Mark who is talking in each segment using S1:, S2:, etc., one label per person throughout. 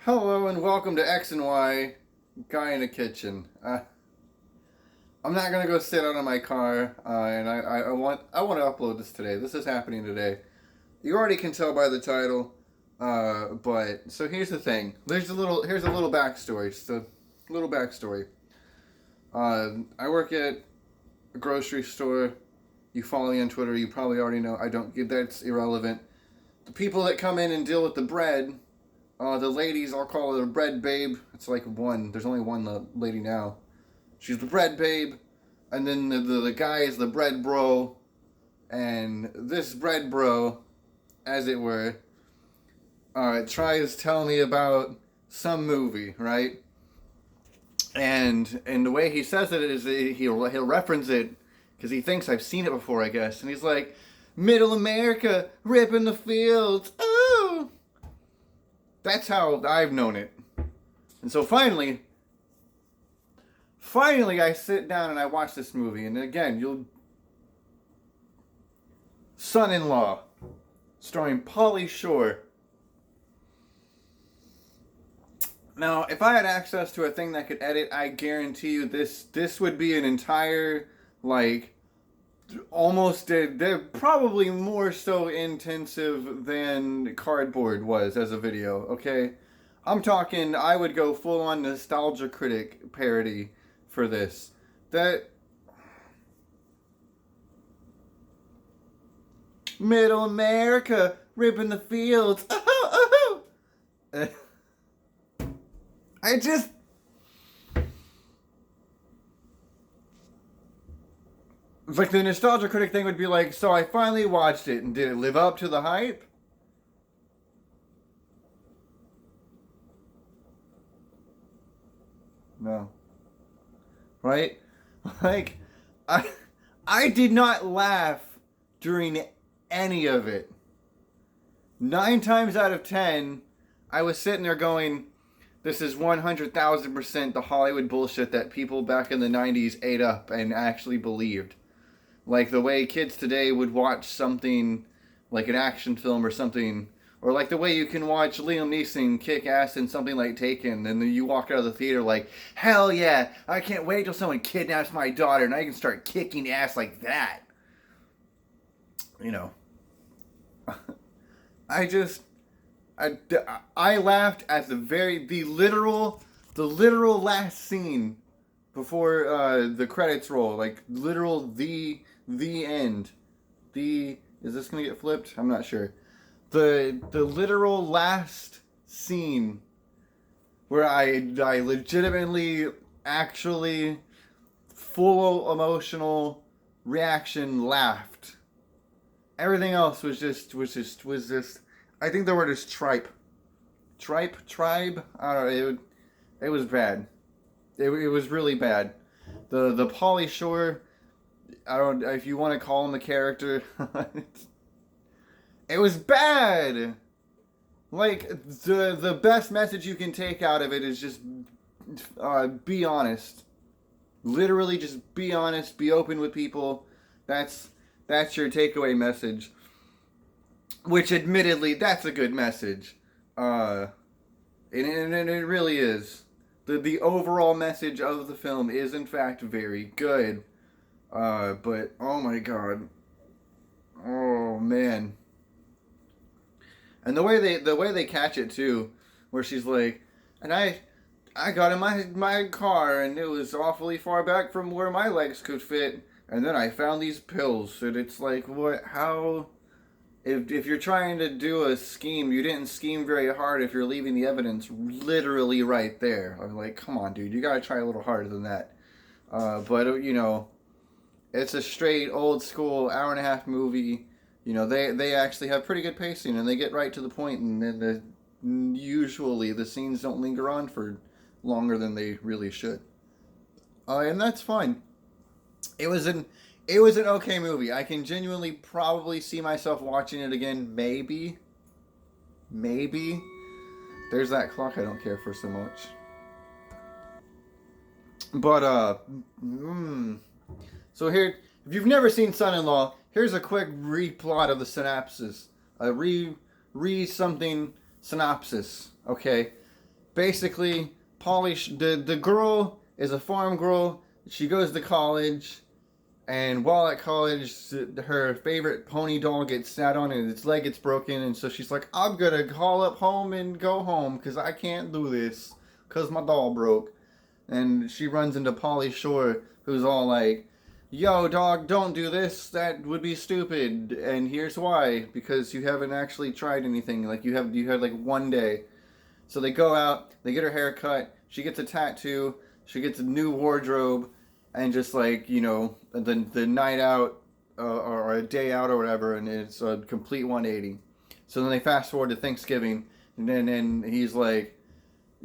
S1: Hello and welcome to X and Y, Guy in the Kitchen. I'm not gonna go sit out in my car, and I want to upload this today. This is happening today. You already can tell by the title, but so here's the thing. Here's a little backstory. Just a little backstory. I work at a grocery store. You follow me on Twitter. You probably already know. I don't. That's irrelevant. The people that come in and deal with the bread. The ladies, I'll call her a bread babe. It's like one. There's only one lady now. She's the bread babe. And then the guy is the bread bro. And this bread bro, as it were, tries to tell me about some movie, right? And the way he says it is he'll reference it because he thinks I've seen it before, I guess. And he's like, Middle America, ripping the fields. Ooh! That's how I've known it. And so finally I sit down and I watch this movie. And again, Son-in-Law, starring Pauley Shore. Now, if I had access to a thing that could edit, I guarantee you this would be an entire, they're probably more so intensive than Cardboard was as a video, okay? I'm talking, I would go full-on Nostalgia Critic parody for this. Middle America, ripping the fields. Oh, oh. Like the Nostalgia Critic thing would be like, so I finally watched it, and did it live up to the hype? No. Right? Like, I did not laugh during any of it. 9 times out of 10, I was sitting there going, this is 100,000% the Hollywood bullshit that people back in the 90s ate up and actually believed. Like the way kids today would watch something like an action film or something, or like the way you can watch Liam Neeson kick ass in something like Taken, and then you walk out of the theater like, hell yeah, I can't wait till someone kidnaps my daughter and I can start kicking ass like that. You know. I laughed at the literal last scene before the credits roll, like literal the end. Is this gonna get flipped? I'm not sure. The literal last scene where I legitimately actually full emotional reaction laughed. Everything else was just I think the word is tribe. I don't know, it was bad. It was really bad. The Pauley Shore, I don't know if you want to call him a character. It was bad. Like the best message you can take out of it is just be honest. Literally, just be honest. Be open with people. That's your takeaway message. Which, admittedly, that's a good message. And it really is. The overall message of the film is, in fact, very good. But, oh my god. Oh, man. And the way they catch it, too, where she's like, and I got in my car, and it was awfully far back from where my legs could fit, and then I found these pills, and it's like, what, how... If you're trying to do a scheme, you didn't scheme very hard if you're leaving the evidence literally right there. I'm like, come on, dude, you gotta try a little harder than that. But, you know, it's a straight, old school, hour-and-a-half movie. You know, they actually have pretty good pacing, and they get right to the point, and then usually the scenes don't linger on for longer than they really should. And that's fine. It was an okay movie. I can genuinely probably see myself watching it again. Maybe. There's that clock I don't care for so much. But, so here, if you've never seen Son-in-Law, here's a quick replot of the synopsis. Something synopsis, okay? basically, the girl is a farm girl. She goes to college, and while at college, her favorite pony doll gets sat on and its leg gets broken, and so she's like, I'm gonna call up home and go home because I can't do this because my doll broke. And she runs into Pauley Shore, who's all like, yo, dog, don't do this. That would be stupid. And here's why. Because you haven't actually tried anything. Like, you had like one day. So they go out, they get her hair cut, she gets a tattoo, she gets a new wardrobe, and just like, the night out, or a day out or whatever, and it's a complete 180. So then they fast forward to Thanksgiving, and then he's like,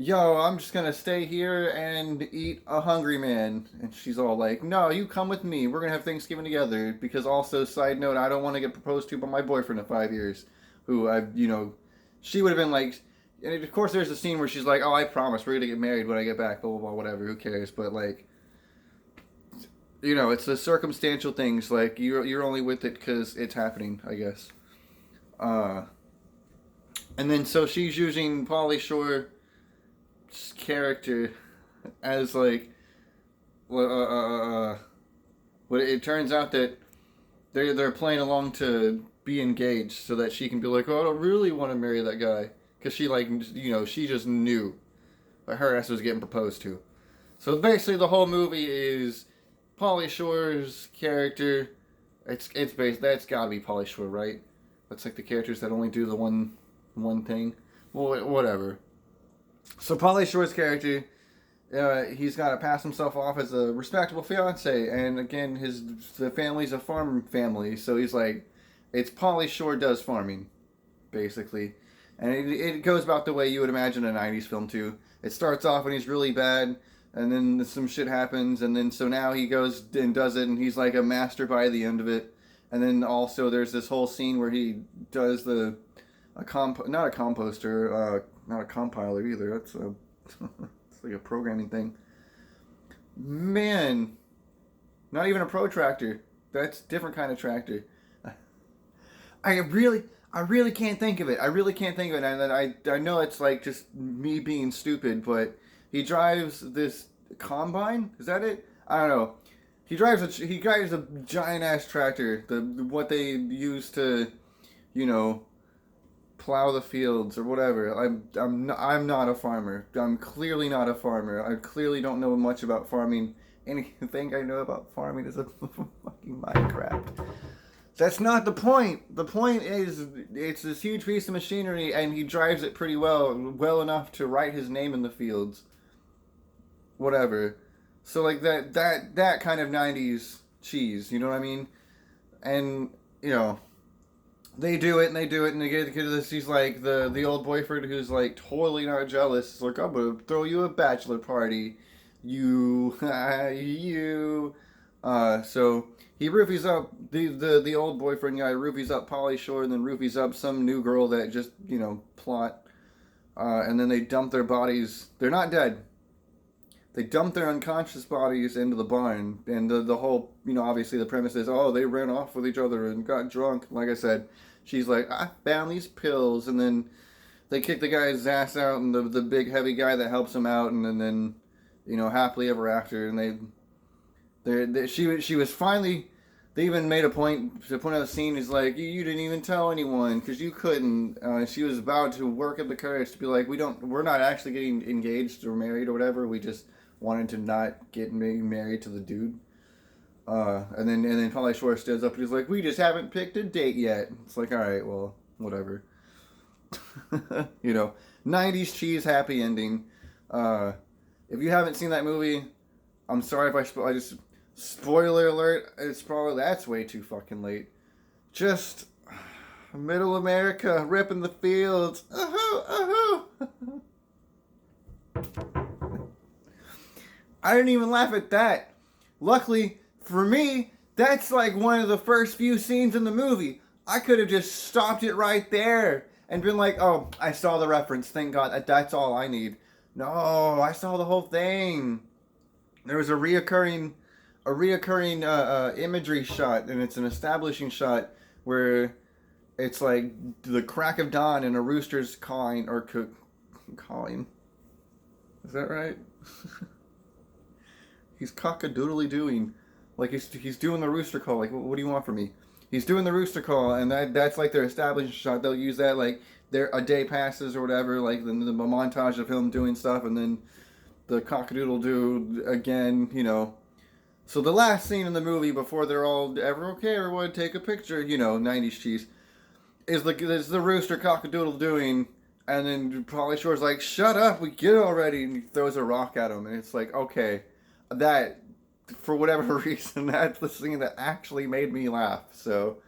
S1: yo, I'm just gonna stay here and eat a hungry man. And she's all like, no, you come with me. We're gonna have Thanksgiving together. Because also, side note, I don't want to get proposed to by my boyfriend of 5 years. Who, she would have been like, and of course there's a scene where she's like, oh, I promise, we're gonna get married when I get back, blah, blah, blah, whatever, who cares. But like, it's the circumstantial things, like, you're only with it because it's happening, I guess. And then so she's using Pauley Shore character as like but it turns out that they're playing along to be engaged so that she can be like, oh, I don't really want to marry that guy, because she she just knew that her ass was getting proposed to. So basically the whole movie is Pauley Shore's character. It's based, that's gotta be Pauley Shore, right? That's like the characters that only do the one thing. Well, whatever. So Pauley Shore's character, he's got to pass himself off as a respectable fiance, and again, the family's a farm family, so he's like, it's Pauley Shore does farming, basically, and it goes about the way you would imagine a '90s film too. It starts off and he's really bad, and then some shit happens, and then so now he goes and does it, and he's like a master by the end of it, and then also there's this whole scene where he does not a composter. Not a compiler either. That's it's like a programming thing. Man, not even a protractor. That's a different kind of tractor. I really can't think of it. And I know it's like just me being stupid, but he drives this combine. Is that it? I don't know. He drives a giant ass tractor. What they use to, plow the fields or whatever. I'm not a farmer. I'm clearly not a farmer. I clearly don't know much about farming. Anything I know about farming is a fucking Minecraft. That's not the point. The point is, it's this huge piece of machinery, and he drives it pretty well enough to write his name in the fields. Whatever. So like that kind of 90s cheese, you know what I mean? And they do it, and they get to this. He's like the old boyfriend who's like totally not jealous. He's like, I'm gonna throw you a bachelor party, you. So he roofies up the old boyfriend guy, roofies up Pauley Shore, and then roofies up some new girl that just plot. And then they dump their bodies. They're not dead. They dump their unconscious bodies into the barn, and the whole, obviously the premise is, oh, they ran off with each other and got drunk. Like I said, she's like, I found these pills, and then they kick the guy's ass out, and the big heavy guy that helps him out, and then happily ever after, and she was finally. They even made a point to point out the scene. Is like, you didn't even tell anyone because you couldn't. She was about to work up the courage to be like, we're not actually getting engaged or married or whatever. We just wanted to not get married to the dude. And then Pauley Shore stands up and he's like, we just haven't picked a date yet. It's like, all right, well, whatever. 90s cheese happy ending. If you haven't seen that movie, I'm sorry if I just. Spoiler alert, that's way too fucking late. Just middle America, ripping the fields. I didn't even laugh at that. Luckily, for me, that's like one of the first few scenes in the movie. I could have just stopped it right there and been like, oh, I saw the reference, thank God, that's all I need. No, I saw the whole thing. There was a reoccurring imagery shot, and it's an establishing shot where it's like the crack of dawn and a rooster's cawing. Is that right? He's cock-a-doodly doing. Like, he's doing the rooster call. Like, what do you want from me? He's doing the rooster call, and that's like their establishing shot. They'll use that, like, a day passes or whatever, like, the montage of him doing stuff, and then the cock-a-doodle-doo again, you know. So the last scene in the movie before they're all, okay, everyone take a picture, you know, 90s cheese, is the rooster cock-a-doodle doing, and then Pauley Shore's like, shut up, we get it already, and he throws a rock at him, and it's like, okay, that, for whatever reason, that's the scene that actually made me laugh. So,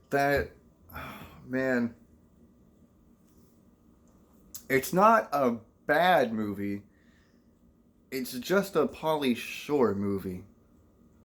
S1: that, oh, man, it's not a bad movie, it's just a Pauley Shore movie.